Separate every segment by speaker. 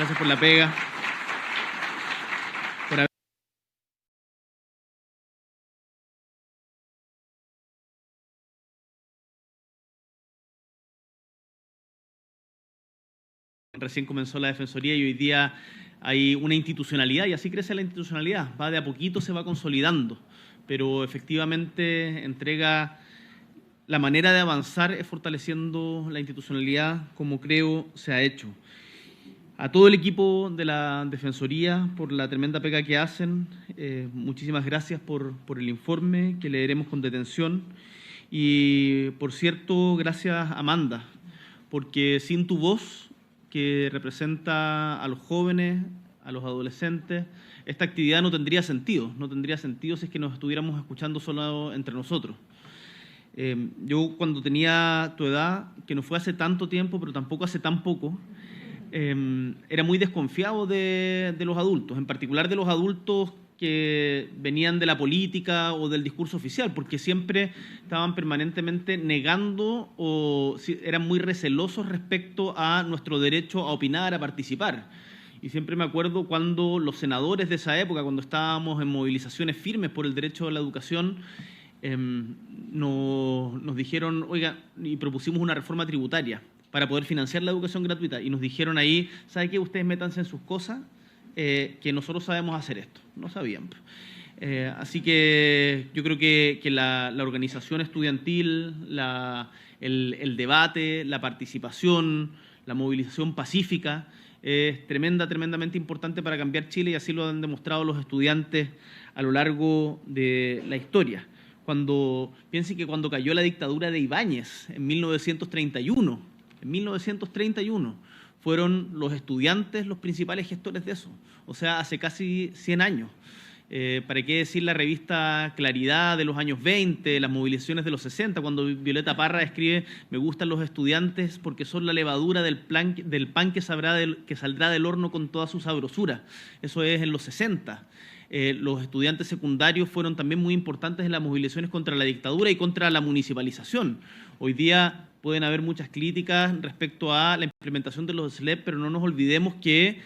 Speaker 1: Gracias por la pega. Recién comenzó la Defensoría y hoy día hay una institucionalidad y así crece la institucionalidad. Va de a poquito, se va consolidando, pero efectivamente entrega la manera de avanzar es fortaleciendo la institucionalidad como creo se ha hecho. A todo el equipo de la Defensoría por la tremenda pega que hacen, muchísimas gracias por el informe que leeremos con detención y, por cierto, gracias Amanda, porque sin tu voz, que representa a los jóvenes, a los adolescentes, esta actividad no tendría sentido si es que nos estuviéramos escuchando solo entre nosotros. Yo cuando tenía tu edad, que no fue hace tanto tiempo, pero tampoco hace tan poco, era muy desconfiado de los adultos, en particular de los adultos que venían de la política o del discurso oficial, porque siempre estaban permanentemente negando o eran muy recelosos respecto a nuestro derecho a opinar, a participar. Y siempre me acuerdo cuando los senadores de esa época, cuando estábamos en movilizaciones firmes por el derecho a la educación, nos dijeron, oiga, y propusimos una reforma tributaria para poder financiar la educación gratuita, y nos dijeron ahí, ¿sabe qué? Ustedes métanse en sus cosas, que nosotros sabemos hacer esto. No sabían. Así que yo creo que la organización estudiantil, el debate, la participación, la movilización pacífica es tremendamente importante para cambiar Chile, y así lo han demostrado los estudiantes a lo largo de la historia. Piensen que cuando cayó la dictadura de Ibáñez en 1931, fueron los estudiantes los principales gestores de eso, o sea, hace casi 100 años. ¿Para qué decir la revista Claridad de los años 20, las movilizaciones de los 60, cuando Violeta Parra escribe «Me gustan los estudiantes porque son la levadura del pan que saldrá del horno con toda su sabrosura»? Eso es en los 60. Los estudiantes secundarios fueron también muy importantes en las movilizaciones contra la dictadura y contra la municipalización. Hoy día pueden haber muchas críticas respecto a la implementación de los SLEP, pero no nos olvidemos que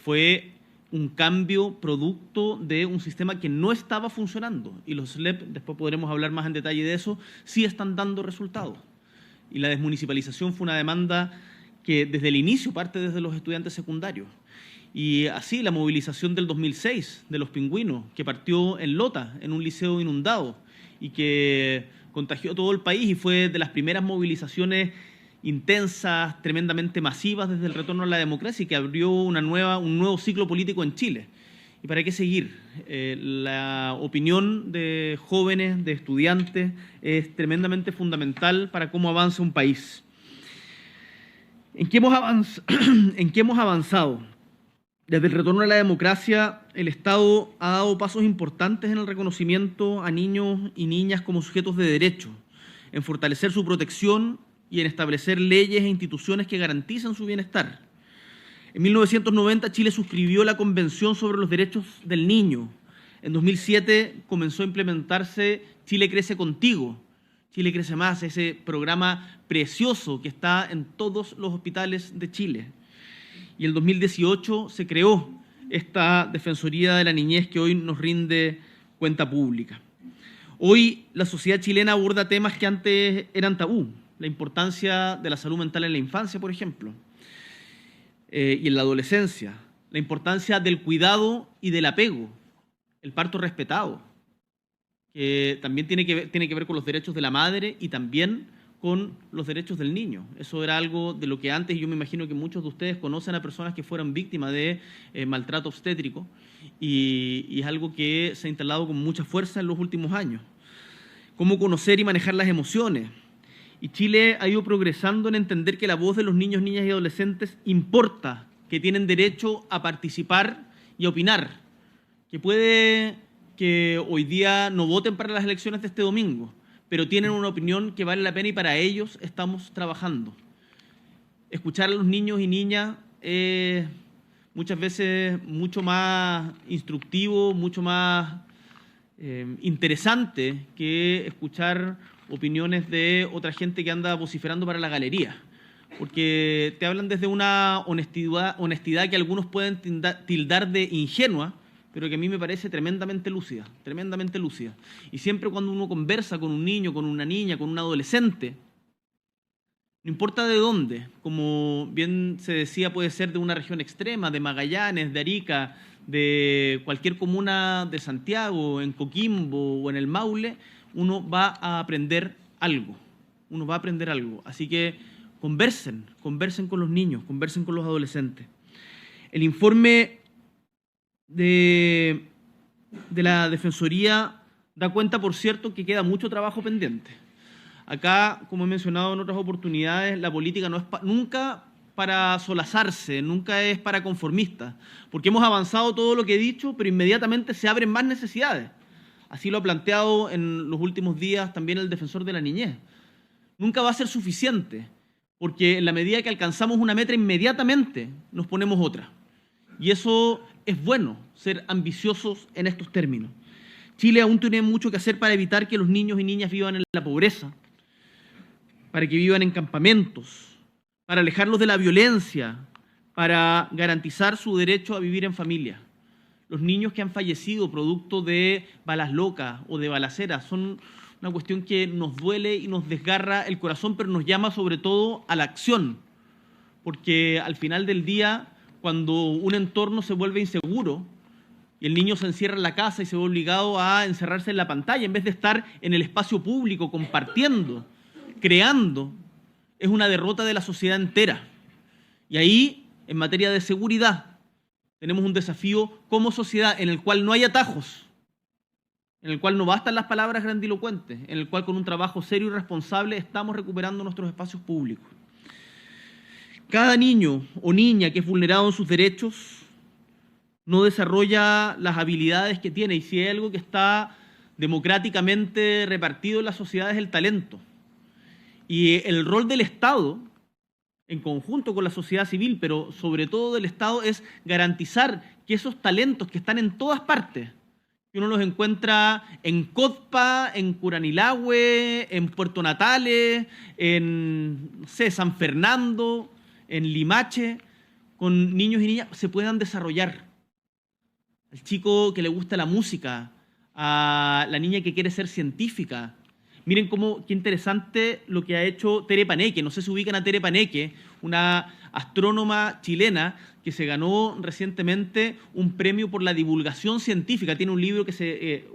Speaker 1: fue un cambio producto de un sistema que no estaba funcionando. Y los SLEP, después podremos hablar más en detalle de eso, sí están dando resultados. Y la desmunicipalización fue una demanda que desde el inicio parte desde los estudiantes secundarios. Y así la movilización del 2006 de los pingüinos, que partió en Lota, en un liceo inundado, y que contagió todo el país y fue de las primeras movilizaciones intensas, tremendamente masivas desde el retorno a la democracia, y que abrió un nuevo ciclo político en Chile. ¿Y para qué seguir? La opinión de jóvenes, de estudiantes, es tremendamente fundamental para cómo avanza un país. ¿En qué hemos avanzado? Desde el retorno a la democracia, el Estado ha dado pasos importantes en el reconocimiento a niños y niñas como sujetos de derecho, en fortalecer su protección y en establecer leyes e instituciones que garanticen su bienestar. En 1990, Chile suscribió la Convención sobre los Derechos del Niño. En 2007 comenzó a implementarse Chile Crece Contigo, Chile Crece Más, ese programa precioso que está en todos los hospitales de Chile. Y en 2018 se creó esta Defensoría de la Niñez que hoy nos rinde cuenta pública. Hoy la sociedad chilena aborda temas que antes eran tabú, la importancia de la salud mental en la infancia, por ejemplo, y en la adolescencia, la importancia del cuidado y del apego, el parto respetado, que también tiene que ver con los derechos de la madre y también con los derechos del niño. Eso era algo de lo que antes, yo me imagino que muchos de ustedes conocen a personas que fueron víctimas de maltrato obstétrico, y es algo que se ha instalado con mucha fuerza en los últimos años. Cómo conocer y manejar las emociones. Y Chile ha ido progresando en entender que la voz de los niños, niñas y adolescentes importa, que tienen derecho a participar y a opinar, que puede que hoy día no voten para las elecciones de este domingo, pero tienen una opinión que vale la pena, y para ellos estamos trabajando. Escuchar a los niños y niñas es muchas veces mucho más instructivo, mucho más interesante que escuchar opiniones de otra gente que anda vociferando para la galería. porque te hablan desde una honestidad que algunos pueden tildar de ingenua, pero que a mí me parece tremendamente lúcida, tremendamente lúcida. Y siempre cuando uno conversa con un niño, con una niña, con un adolescente, no importa de dónde, como bien se decía, puede ser de una región extrema, de Magallanes, de Arica, de cualquier comuna de Santiago, en Coquimbo o en el Maule, uno va a aprender algo. Uno va a aprender algo. Así que conversen con los niños, conversen con los adolescentes. El informe de la Defensoría da cuenta, por cierto, que queda mucho trabajo pendiente. Acá, como he mencionado en otras oportunidades, la política no es nunca para solazarse, nunca es para conformistas, porque hemos avanzado todo lo que he dicho, pero inmediatamente se abren más necesidades. Así lo ha planteado en los últimos días también el defensor de la niñez. Nunca va a ser suficiente, porque en la medida que alcanzamos una meta, inmediatamente nos ponemos otra. Y eso es bueno, ser ambiciosos en estos términos. Chile aún tiene mucho que hacer para evitar que los niños y niñas vivan en la pobreza, para que vivan en campamentos, para alejarlos de la violencia, para garantizar su derecho a vivir en familia. Los niños que han fallecido producto de balas locas o de balaceras son una cuestión que nos duele y nos desgarra el corazón, pero nos llama sobre todo a la acción, porque al final del día, cuando un entorno se vuelve inseguro y el niño se encierra en la casa y se ve obligado a encerrarse en la pantalla en vez de estar en el espacio público compartiendo, creando, es una derrota de la sociedad entera. Y ahí, en materia de seguridad, tenemos un desafío como sociedad en el cual no hay atajos, en el cual no bastan las palabras grandilocuentes, en el cual con un trabajo serio y responsable estamos recuperando nuestros espacios públicos. Cada niño o niña que es vulnerado en sus derechos no desarrolla las habilidades que tiene, y si hay algo que está democráticamente repartido en la sociedad es el talento. Y el rol del Estado, en conjunto con la sociedad civil, pero sobre todo del Estado, es garantizar que esos talentos que están en todas partes, que uno los encuentra en Codpa, en Curanilahue, en Puerto Natales, en San Fernando, en Limache, con niños y niñas, se puedan desarrollar. Al chico que le gusta la música, a la niña que quiere ser científica. Miren qué interesante lo que ha hecho Tere Paneque. No sé si ubican a Tere Paneque, una astrónoma chilena que se ganó recientemente un premio por la divulgación científica. Tiene un libro,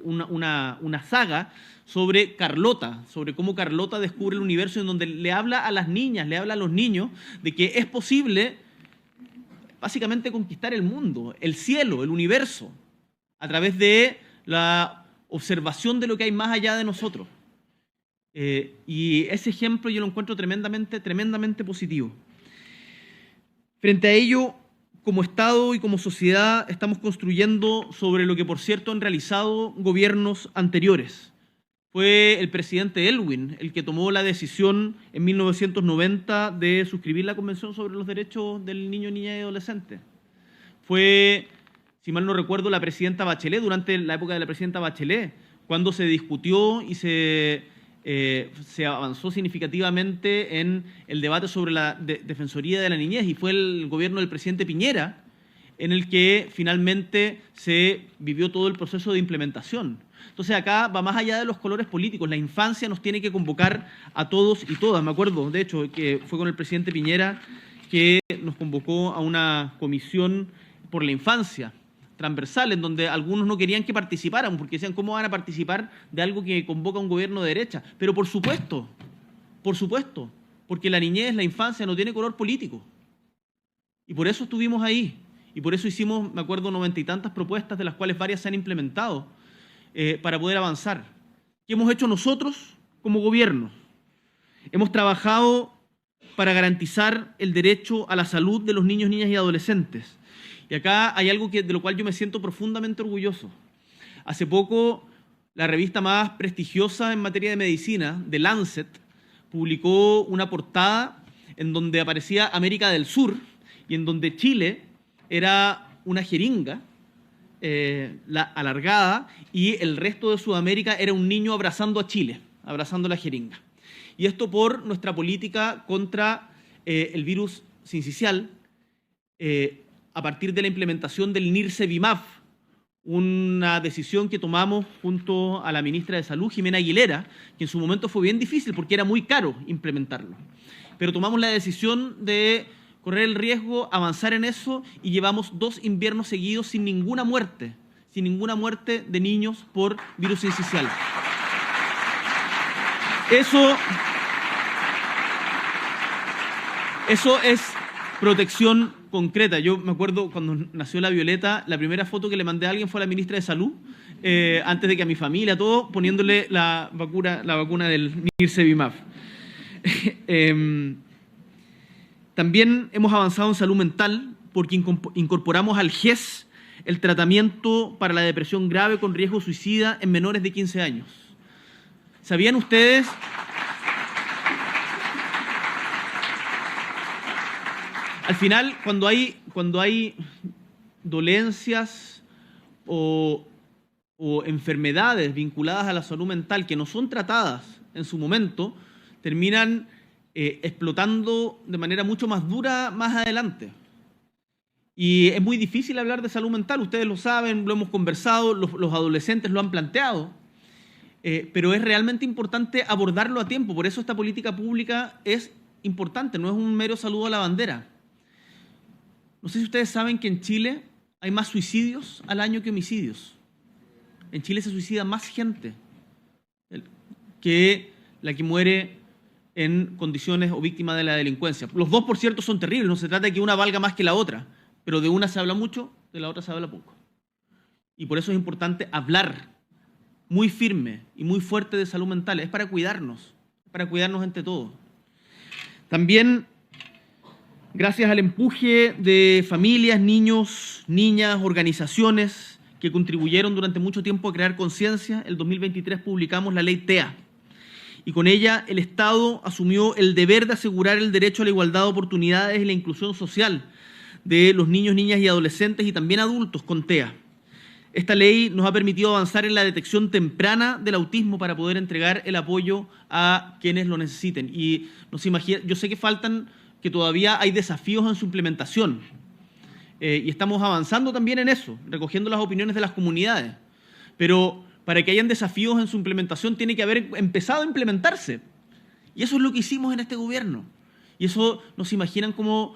Speaker 1: una saga sobre Carlota, sobre cómo Carlota descubre el universo, en donde le habla a las niñas, le habla a los niños de que es posible básicamente conquistar el mundo, el cielo, el universo, a través de la observación de lo que hay más allá de nosotros. Y ese ejemplo yo lo encuentro tremendamente positivo. Frente a ello, como Estado y como sociedad, estamos construyendo sobre lo que, por cierto, han realizado gobiernos anteriores. Fue el presidente Elwin el que tomó la decisión en 1990 de suscribir la Convención sobre los Derechos del Niño, Niña y Adolescente. Fue, si mal no recuerdo, la presidenta Bachelet, durante la época de la presidenta Bachelet, cuando se discutió y se avanzó significativamente en el debate sobre la Defensoría de la Niñez, y fue el gobierno del presidente Piñera en el que finalmente se vivió todo el proceso de implementación. Entonces acá va más allá de los colores políticos. La infancia nos tiene que convocar a todos y todas. Me acuerdo, de hecho, que fue con el presidente Piñera que nos convocó a una comisión por la infancia transversal, en donde algunos no querían que participaran, porque decían, ¿cómo van a participar de algo que convoca un gobierno de derecha? Pero por supuesto, porque la niñez, la infancia no tiene color político. Y por eso estuvimos ahí, y por eso hicimos, me acuerdo, 90 y tantas propuestas, de las cuales varias se han implementado, para poder avanzar. ¿Qué hemos hecho nosotros como gobierno? Hemos trabajado para garantizar el derecho a la salud de los niños, niñas y adolescentes. Y acá hay algo de lo cual yo me siento profundamente orgulloso. Hace poco, la revista más prestigiosa en materia de medicina, The Lancet, publicó una portada en donde aparecía América del Sur y en donde Chile era una jeringa la alargada, y el resto de Sudamérica era un niño abrazando a Chile, abrazando la jeringa. Y esto por nuestra política contra el virus sincicial a partir de la implementación del Nirsevimab, una decisión que tomamos junto a la ministra de Salud, Jimena Aguilera, que en su momento fue bien difícil porque era muy caro implementarlo. Pero tomamos la decisión de correr el riesgo, avanzar en eso, y llevamos 2 inviernos seguidos sin ninguna muerte de niños por virus sincicial. Eso es protección concreta. Yo me acuerdo cuando nació la Violeta, la primera foto que le mandé a alguien fue a la ministra de Salud, antes de que a mi familia, todo, poniéndole la vacuna del Nirsevimab. También hemos avanzado en salud mental porque incorporamos al GES el tratamiento para la depresión grave con riesgo suicida en menores de 15 años. ¿Sabían ustedes? Al final, cuando hay dolencias o enfermedades vinculadas a la salud mental que no son tratadas en su momento, terminan explotando de manera mucho más dura más adelante. Y es muy difícil hablar de salud mental, ustedes lo saben, lo hemos conversado, los adolescentes lo han planteado, pero es realmente importante abordarlo a tiempo. Por eso esta política pública es importante, no es un mero saludo a la bandera. No sé si ustedes saben que en Chile hay más suicidios al año que homicidios. En Chile se suicida más gente que la que muere en condiciones o víctima de la delincuencia. Los 2, por cierto, son terribles, no se trata de que una valga más que la otra, pero de una se habla mucho, de la otra se habla poco. Y por eso es importante hablar muy firme y muy fuerte de salud mental. Es para cuidarnos entre todos. También, gracias al empuje de familias, niños, niñas, organizaciones que contribuyeron durante mucho tiempo a crear conciencia, el 2023 publicamos la ley TEA. Y con ella el Estado asumió el deber de asegurar el derecho a la igualdad de oportunidades y la inclusión social de los niños, niñas y adolescentes y también adultos con TEA. Esta ley nos ha permitido avanzar en la detección temprana del autismo para poder entregar el apoyo a quienes lo necesiten. Y yo sé que todavía hay desafíos en su implementación. Y estamos avanzando también en eso, recogiendo las opiniones de las comunidades. Pero para que hayan desafíos en su implementación tiene que haber empezado a implementarse. Y eso es lo que hicimos en este gobierno. Y eso no se imaginan cómo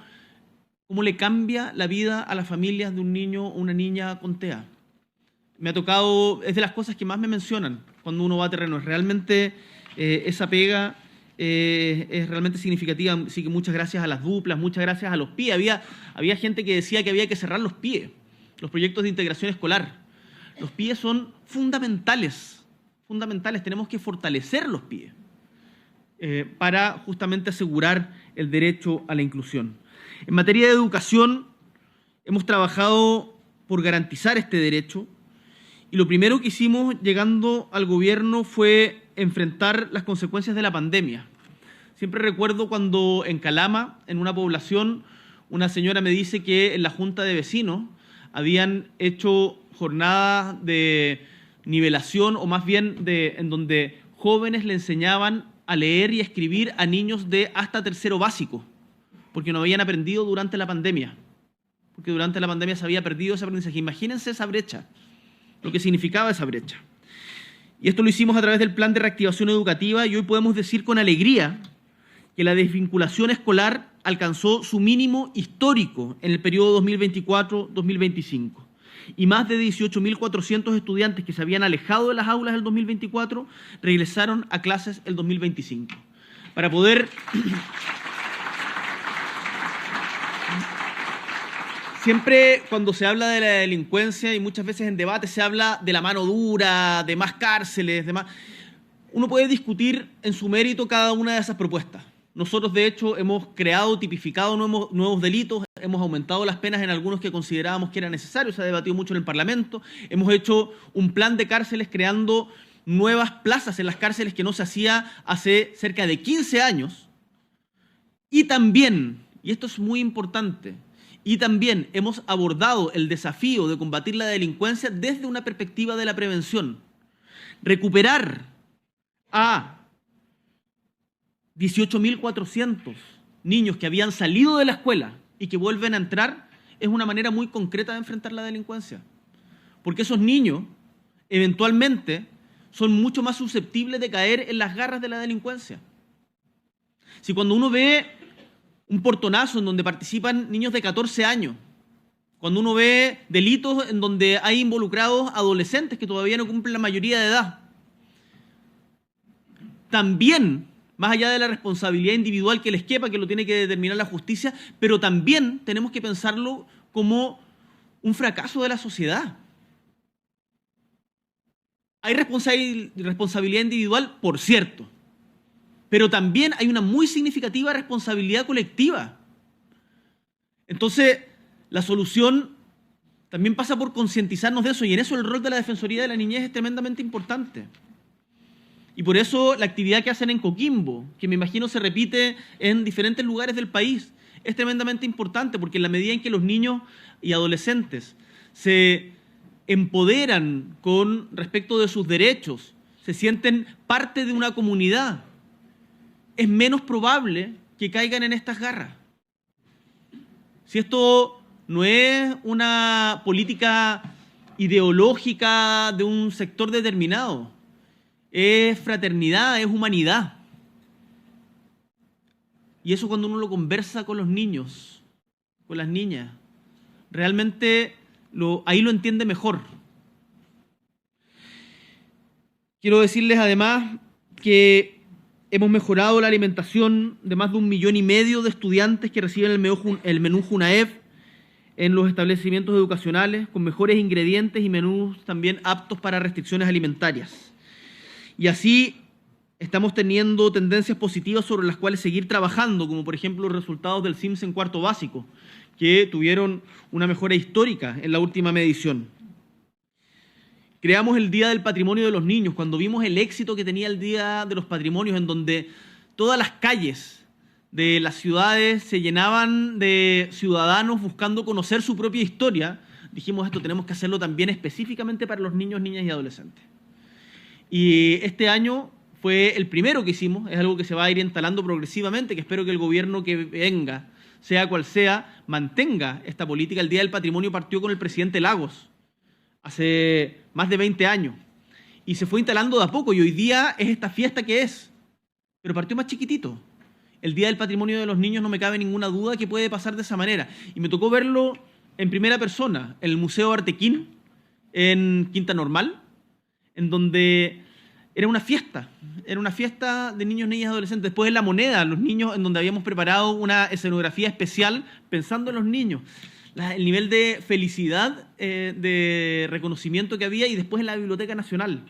Speaker 1: le cambia la vida a las familias de un niño o una niña con TEA. Me ha tocado, es de las cosas que más me mencionan cuando uno va a terreno. Es realmente esa pega es realmente significativa. Así que muchas gracias a las duplas, muchas gracias a los PIE. Había gente que decía que había que cerrar los PIE, los proyectos de integración escolar. Los PIE son fundamentales. Tenemos que fortalecer los PIE para justamente asegurar el derecho a la inclusión. En materia de educación, hemos trabajado por garantizar este derecho y lo primero que hicimos llegando al gobierno fue enfrentar las consecuencias de la pandemia. Siempre recuerdo cuando en Calama, en una población, una señora me dice que en la junta de vecinos habían hecho jornadas de nivelación o más bien en donde jóvenes le enseñaban a leer y a escribir a niños de hasta tercero básico, porque no habían aprendido durante la pandemia, porque durante la pandemia se había perdido ese aprendizaje. Imagínense esa brecha, lo que significaba esa brecha. Y esto lo hicimos a través del Plan de Reactivación Educativa y hoy podemos decir con alegría que la desvinculación escolar alcanzó su mínimo histórico en el periodo 2024-2025. Y más de 18.400 estudiantes que se habían alejado de las aulas del 2024 regresaron a clases el 2025. Para poder... Siempre cuando se habla de la delincuencia y muchas veces en debate se habla de la mano dura, de más cárceles, de más... Uno puede discutir en su mérito cada una de esas propuestas. Nosotros, de hecho, hemos creado, tipificado nuevos delitos, hemos aumentado las penas en algunos que considerábamos que era necesario, se ha debatido mucho en el Parlamento, hemos hecho un plan de cárceles creando nuevas plazas en las cárceles que no se hacía hace cerca de 15 años. Y también, y esto es muy importante, y también hemos abordado el desafío de combatir la delincuencia desde una perspectiva de la prevención. Recuperar a 18.400 niños que habían salido de la escuela y que vuelven a entrar es una manera muy concreta de enfrentar la delincuencia. Porque esos niños, eventualmente, son mucho más susceptibles de caer en las garras de la delincuencia. Si cuando uno ve un portonazo en donde participan niños de 14 años, cuando uno ve delitos en donde hay involucrados adolescentes que todavía no cumplen la mayoría de edad, también, más allá de la responsabilidad individual que les quepa, que lo tiene que determinar la justicia, pero también tenemos que pensarlo como un fracaso de la sociedad. Hay responsabilidad individual, por cierto, pero también hay una muy significativa responsabilidad colectiva. Entonces, la solución también pasa por concientizarnos de eso, y en eso el rol de la Defensoría de la Niñez es tremendamente importante. Y por eso la actividad que hacen en Coquimbo, que me imagino se repite en diferentes lugares del país, es tremendamente importante, porque en la medida en que los niños y adolescentes se empoderan con respecto de sus derechos, se sienten parte de una comunidad, es menos probable que caigan en estas garras. Si esto no es una política ideológica de un sector determinado, es fraternidad, es humanidad. Y eso cuando uno lo conversa con los niños, con las niñas, realmente ahí lo entiende mejor. Quiero decirles además que hemos mejorado la alimentación de más de 1,5 millones de estudiantes que reciben el menú Junaep en los establecimientos educacionales, con mejores ingredientes y menús también aptos para restricciones alimentarias. Y así estamos teniendo tendencias positivas sobre las cuales seguir trabajando, como por ejemplo los resultados del CIMSS en cuarto básico, que tuvieron una mejora histórica en la última medición. Creamos el Día del Patrimonio de los Niños, cuando vimos el éxito que tenía el Día de los Patrimonios, en donde todas las calles de las ciudades se llenaban de ciudadanos buscando conocer su propia historia. Dijimos, esto tenemos que hacerlo también específicamente para los niños, niñas y adolescentes. Y este año fue el primero que hicimos, es algo que se va a ir instalando progresivamente, que espero que el gobierno que venga, sea cual sea, mantenga esta política. El Día del Patrimonio partió con el presidente Lagos, hace más de 20 años, y se fue instalando de a poco, y hoy día es esta fiesta que es, pero partió más chiquitito. El Día del Patrimonio de los Niños no me cabe ninguna duda que puede pasar de esa manera, y me tocó verlo en primera persona, en el Museo Artequín, en Quinta Normal, en donde era una fiesta de niños, niñas y adolescentes. Después en La Moneda, los niños, en donde habíamos preparado una escenografía especial pensando en los niños. El nivel de felicidad, de reconocimiento que había, y después en la Biblioteca Nacional,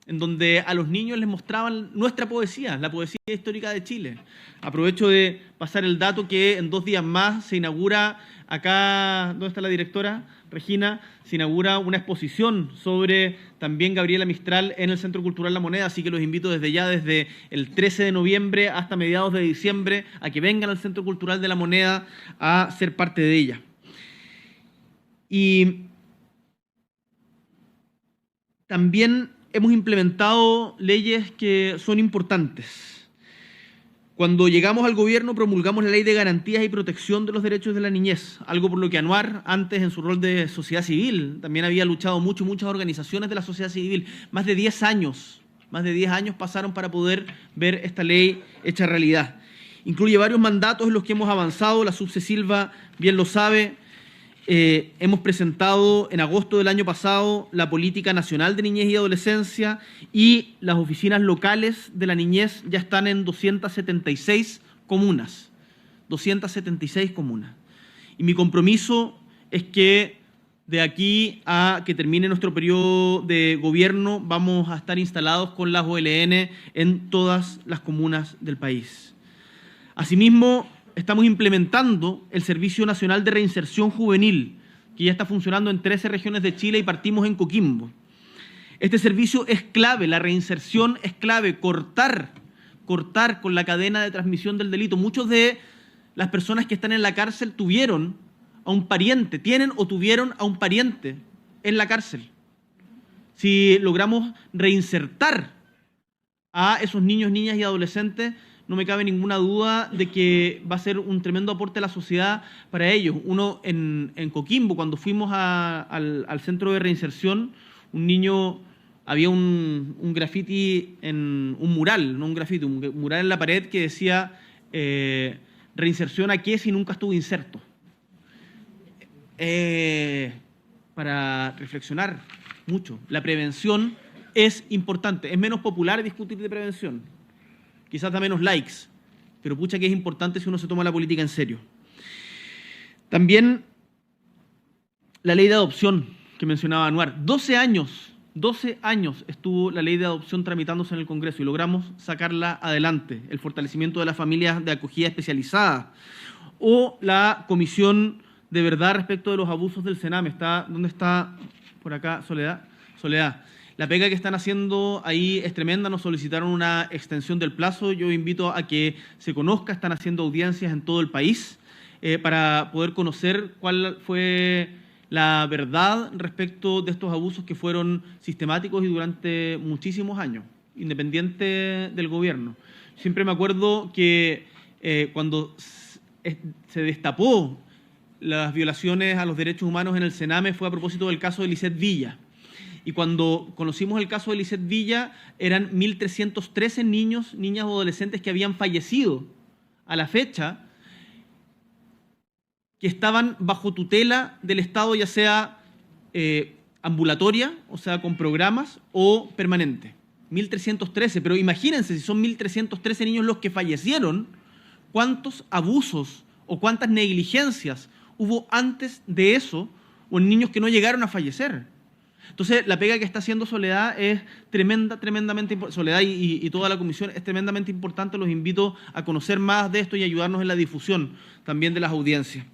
Speaker 1: en donde a los niños les mostraban nuestra poesía, la poesía histórica de Chile. Aprovecho de pasar el dato que en 2 días más se inaugura acá, ¿dónde está la directora? Regina, se inaugura una exposición sobre también Gabriela Mistral en el Centro Cultural La Moneda, así que los invito desde ya, desde el 13 de noviembre hasta mediados de diciembre, a que vengan al Centro Cultural de La Moneda a ser parte de ella. Y también hemos implementado leyes que son importantes. Cuando llegamos al gobierno promulgamos la Ley de Garantías y Protección de los Derechos de la Niñez, algo por lo que Anuar, antes en su rol de sociedad civil, también había luchado mucho, muchas organizaciones de la sociedad civil. Más de 10 años pasaron para poder ver esta ley hecha realidad. Incluye varios mandatos en los que hemos avanzado, la subse Silva bien lo sabe. Hemos presentado en agosto del año pasado la Política Nacional de Niñez y Adolescencia, y las oficinas locales de la niñez ya están en 276 comunas. 276 comunas. Y mi compromiso es que de aquí a que termine nuestro periodo de gobierno vamos a estar instalados con las OLN en todas las comunas del país. Asimismo, estamos implementando el Servicio Nacional de Reinserción Juvenil, que ya está funcionando en 13 regiones de Chile, y partimos en Coquimbo. Este servicio es clave, la reinserción es clave, cortar con la cadena de transmisión del delito. Muchos de las personas que están en la cárcel tuvieron a un pariente, tienen o tuvieron a un pariente en la cárcel. Si logramos reinsertar a esos niños, niñas y adolescentes, no me cabe ninguna duda de que va a ser un tremendo aporte a la sociedad para ellos. Uno en Coquimbo, cuando fuimos al centro de reinserción, un niño, había un graffiti, un mural, no un graffiti, un mural en la pared que decía reinserción a qué si nunca estuvo inserto. Para reflexionar mucho. La prevención es importante. Es menos popular discutir de prevención. Quizás da menos likes, pero pucha que es importante si uno se toma la política en serio. También la ley de adopción que mencionaba Anuar. 12 años estuvo la ley de adopción tramitándose en el Congreso y logramos sacarla adelante. El fortalecimiento de las familias de acogida especializada o la comisión de verdad respecto de los abusos del Sename. ¿Dónde está? Por acá, Soledad. La pega que están haciendo ahí es tremenda, nos solicitaron una extensión del plazo. Yo invito a que se conozca, están haciendo audiencias en todo el país para poder conocer cuál fue la verdad respecto de estos abusos que fueron sistemáticos y durante muchísimos años, independiente del gobierno. Siempre me acuerdo que cuando se destapó las violaciones a los derechos humanos en el Sename fue a propósito del caso de Lisette Villa. Y cuando conocimos el caso de Lisette Villa, eran 1.313 niños, niñas o adolescentes que habían fallecido a la fecha, que estaban bajo tutela del Estado, ya sea ambulatoria, o sea, con programas, o permanente. 1.313, pero imagínense, si son 1.313 niños los que fallecieron, ¿cuántos abusos o cuántas negligencias hubo antes de eso o en niños que no llegaron a fallecer? Entonces, la pega que está haciendo Soledad es tremendamente importante. Soledad y toda la comisión es tremendamente importante. Los invito a conocer más de esto y ayudarnos en la difusión también de las audiencias.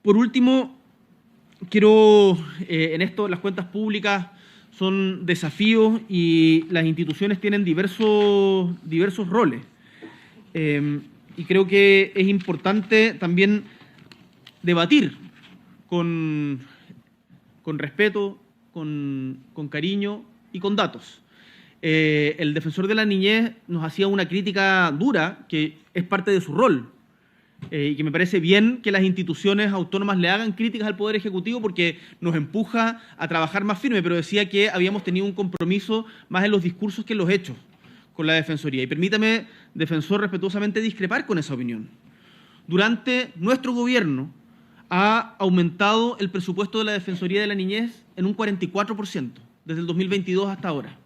Speaker 1: Por último, quiero, en esto las cuentas públicas son desafíos y las instituciones tienen diversos roles. Y creo que es importante también debatir con respeto, con cariño y con datos. El defensor de la niñez nos hacía una crítica dura, que es parte de su rol, y que me parece bien que las instituciones autónomas le hagan críticas al Poder Ejecutivo porque nos empuja a trabajar más firme, pero decía que habíamos tenido un compromiso más en los discursos que en los hechos con la Defensoría. Y permítame, defensor, respetuosamente discrepar con esa opinión. Durante nuestro gobierno ha aumentado el presupuesto de la Defensoría de la Niñez en un 44%, desde el 2022 hasta ahora.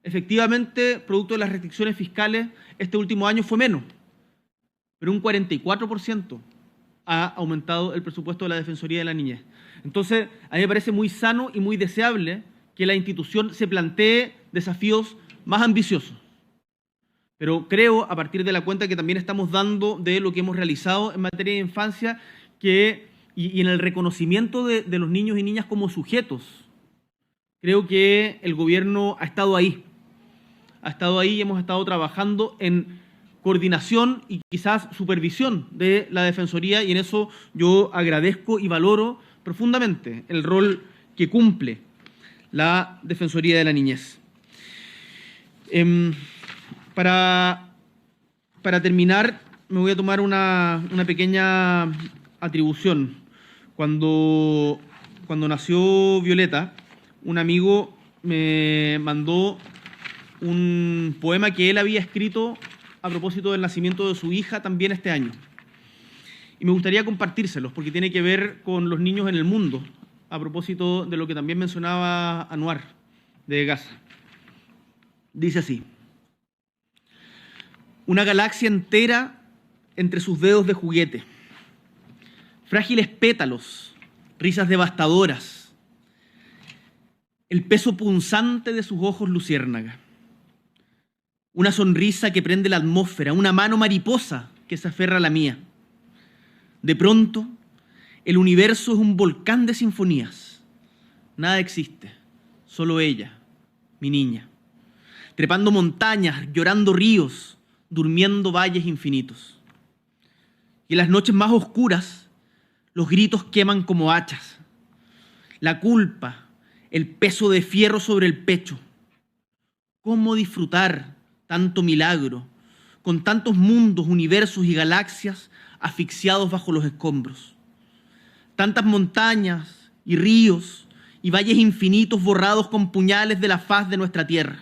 Speaker 1: Efectivamente, producto de las restricciones fiscales, este último año fue menos, pero un 44% ha aumentado el presupuesto de la Defensoría de la Niñez. Entonces, a mí me parece muy sano y muy deseable que la institución se plantee desafíos más ambiciosos. Pero creo, a partir de la cuenta que también estamos dando de lo que hemos realizado en materia de infancia, y en el reconocimiento de los niños y niñas como sujetos, creo que el gobierno ha estado ahí y hemos estado trabajando en coordinación y quizás supervisión de la Defensoría, y en eso yo agradezco y valoro profundamente el rol que cumple la Defensoría de la Niñez. Para terminar, me voy a tomar una pequeña atribución. Cuando nació Violeta, un amigo me mandó un poema que él había escrito a propósito del nacimiento de su hija también este año. Y me gustaría compartírselos porque tiene que ver con los niños en el mundo, a propósito de lo que también mencionaba Anuar de Gaza. Dice así: una galaxia entera entre sus dedos de juguete, frágiles pétalos, risas devastadoras, el peso punzante de sus ojos luciérnaga, una sonrisa que prende la atmósfera, una mano mariposa que se aferra a la mía. De pronto, el universo es un volcán de sinfonías. Nada existe, solo ella, mi niña, trepando montañas, llorando ríos, durmiendo valles infinitos. Y en las noches más oscuras, los gritos queman como hachas. La culpa, el peso de fierro sobre el pecho. ¿Cómo disfrutar tanto milagro, con tantos mundos, universos y galaxias asfixiados bajo los escombros? Tantas montañas y ríos y valles infinitos borrados con puñales de la faz de nuestra tierra.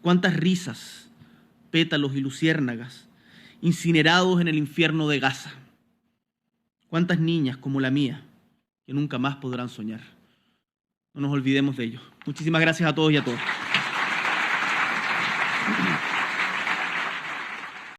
Speaker 1: Cuántas risas, pétalos y luciérnagas incinerados en el infierno de Gaza. Cuántas niñas como la mía que nunca más podrán soñar. No nos olvidemos de ello. Muchísimas gracias a todos y a todas.